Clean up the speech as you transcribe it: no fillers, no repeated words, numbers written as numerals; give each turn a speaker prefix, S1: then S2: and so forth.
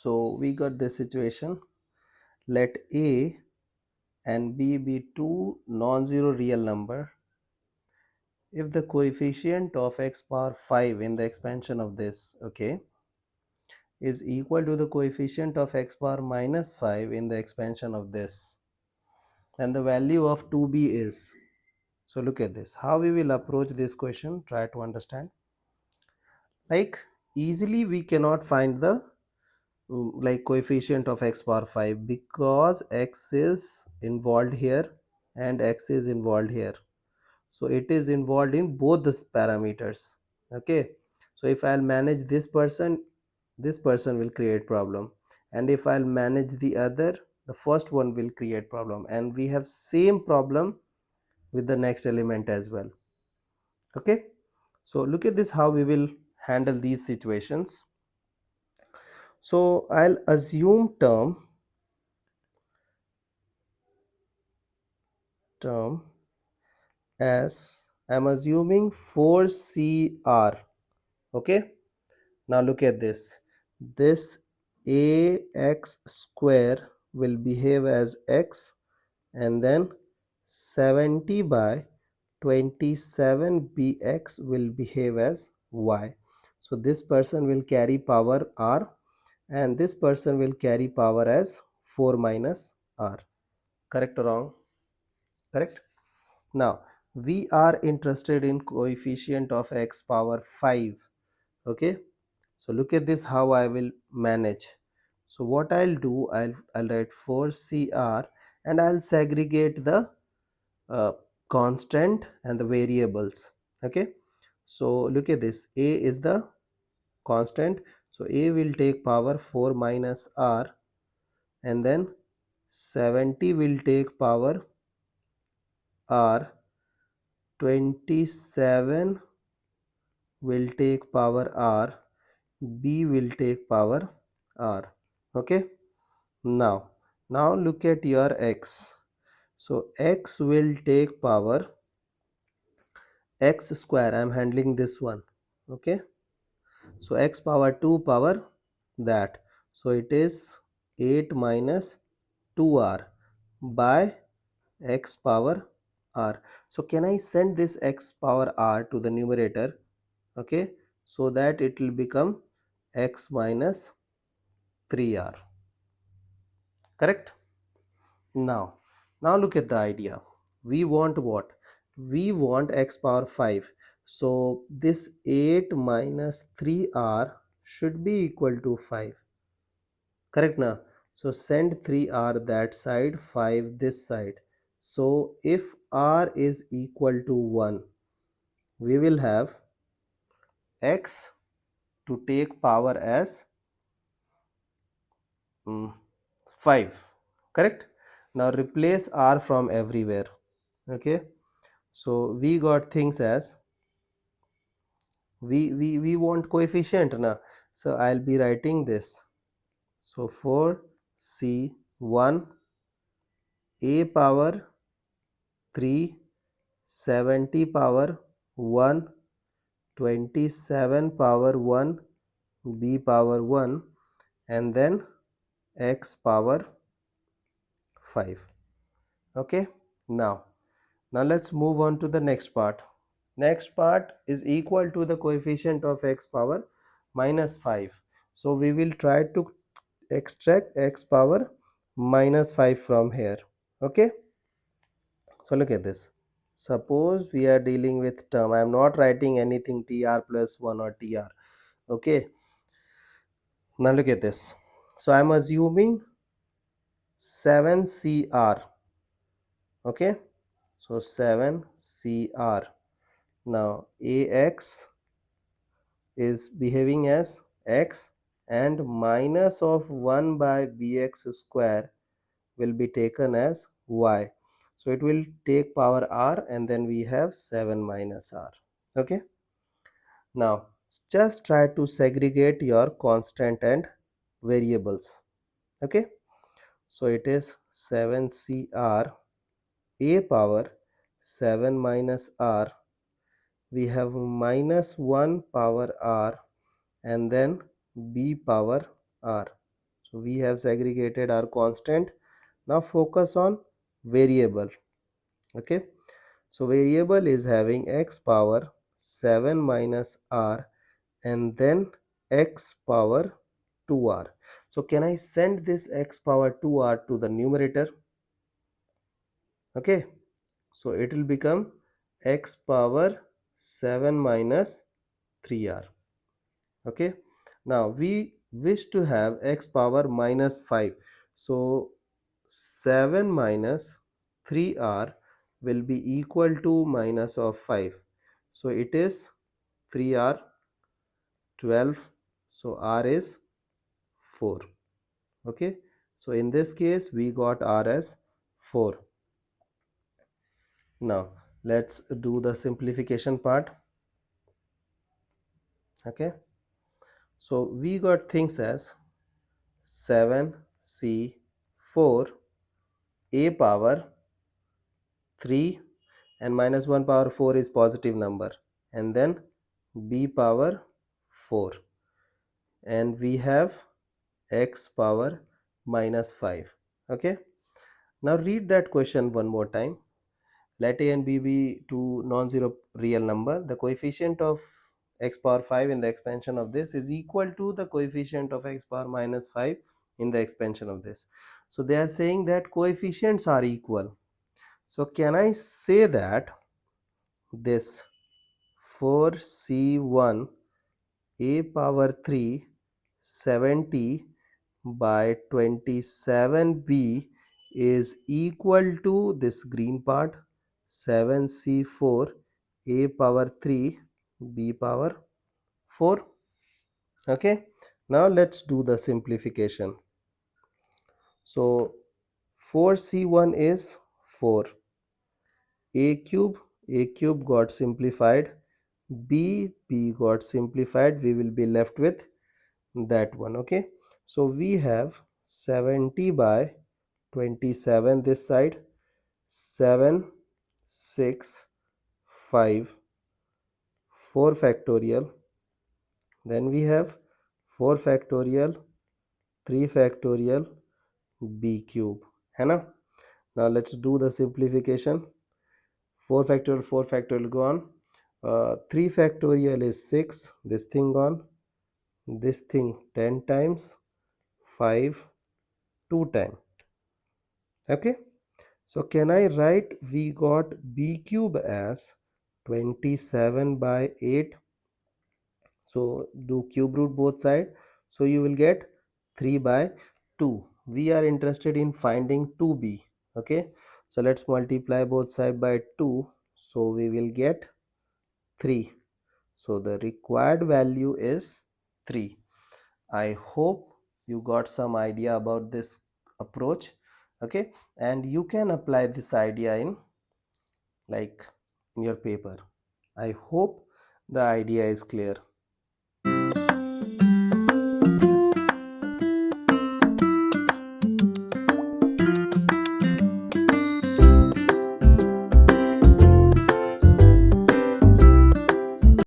S1: So we got this situation. Let a and b be two non-zero real number. If the coefficient of x power 5 in the expansion of this, okay, is equal to the coefficient of x power minus 5 in the expansion of this, and the value of 2b is, so look at this, how we will approach this question. Try to understand. Like, easily we cannot find the like coefficient of x power 5 because x is involved here and x is involved here, so it is involved in both the parameters. Okay, so if I'll manage this person will create problem, and if I'll manage the other, the first one will create problem, and we have same problem with the next element as well. Okay, so look at this, how we will handle these situations. So I'll assume term as, I'm assuming 4CR. Okay, now look at this. This ax square will behave as x, and then 70 by 27bx will behave as y. So this person will carry power r, and this person will carry power as 4 minus r. Correct or wrong? Correct. Now we are interested in coefficient of x power 5. Okay, so look at this, how I will manage. So what I'll do, I'll write 4CR, and I'll segregate the uh, constant and the variables. Okay, so look at this, a is the constant, so a will take power 4 minus r, and then 70 will take power r, 27 will take power r, b will take power r. Okay, now look at your x. So x will take power x square, I am handling this one. Okay, so x power 2 power that, so it is 8 minus 2r by x power r. So can I send this x power r to the numerator? Okay, so that it will become x minus 3r. Correct. Now look at the idea. We want what? We want x power 5. So this 8 minus 3r should be equal to 5. Correct now? So send 3r that side, 5 this side. So if r is equal to 1, we will have x to take power as 5. Correct. Now replace r from everywhere. Okay, so we got things as, we want coefficient now, so I'll be writing this. So for C1, a power 3, 70 power 1, 27 power 1, b power 1, and then x power 5. Okay, now let's move on to the next part. Next part is equal to the coefficient of x power minus 5. So we will try to extract x power minus 5 from here. Okay, so look at this. Suppose we are dealing with term, I am not writing anything tr plus 1 or tr. Okay, now look at this. So I am assuming 7cr. Okay, so 7cr. Now ax is behaving as x, and minus of 1 by bx square will be taken as y. So it will take power r, and then we have 7 minus r. Okay, now just try to segregate your constant and variables. Okay, so it is 7cr, a power 7 minus r, we have minus 1 power r, and then b power r. So we have segregated our constant. Now focus on variable. Okay, so variable is having x power 7 minus r and then x power 2r. So can I send this x power 2r to the numerator? Okay, so it will become x power 7 minus 3r. Okay, now we wish to have x power minus 5. So 7 minus 3r will be equal to minus of 5. So it is 3r 12. So r is 4. Okay, so in this case we got r as 4. Now let's do the simplification part. Okay, so we got things as 7c4 a power 3 and minus 1 power 4 is positive number, and then b power 4, and we have x power minus 5. Okay, now read that question one more time. Let a and b be two non-zero real number. The coefficient of x power 5 in the expansion of this is equal to the coefficient of x power minus 5 in the expansion of this. So they are saying that coefficients are equal. So can I say that this 4c1 a power 3 70 by 27b is equal to this green part 7c4 a power 3 b power 4? Okay, now let's do the simplification. So 4c1 is 4, a cube got simplified, b got simplified, we will be left with that one. Okay, so we have 70 by 27 this side, 7 6 5 4 factorial, then we have 4 factorial 3 factorial b cube है ना. Now let's do the simplification. 4 factorial gone, 3 factorial is 6, this thing gone, this thing 10 times, 5 2 times. Okay, so can I write we got b cube as 27 by 8? So do cube root both side, so you will get 3 by 2. We are interested in finding 2b. Okay, so let's multiply both side by 2, so we will get 3. So the required value is 3. I hope you got some idea about this approach. Okay, and you can apply this idea in like in your paper. I hope the idea is clear.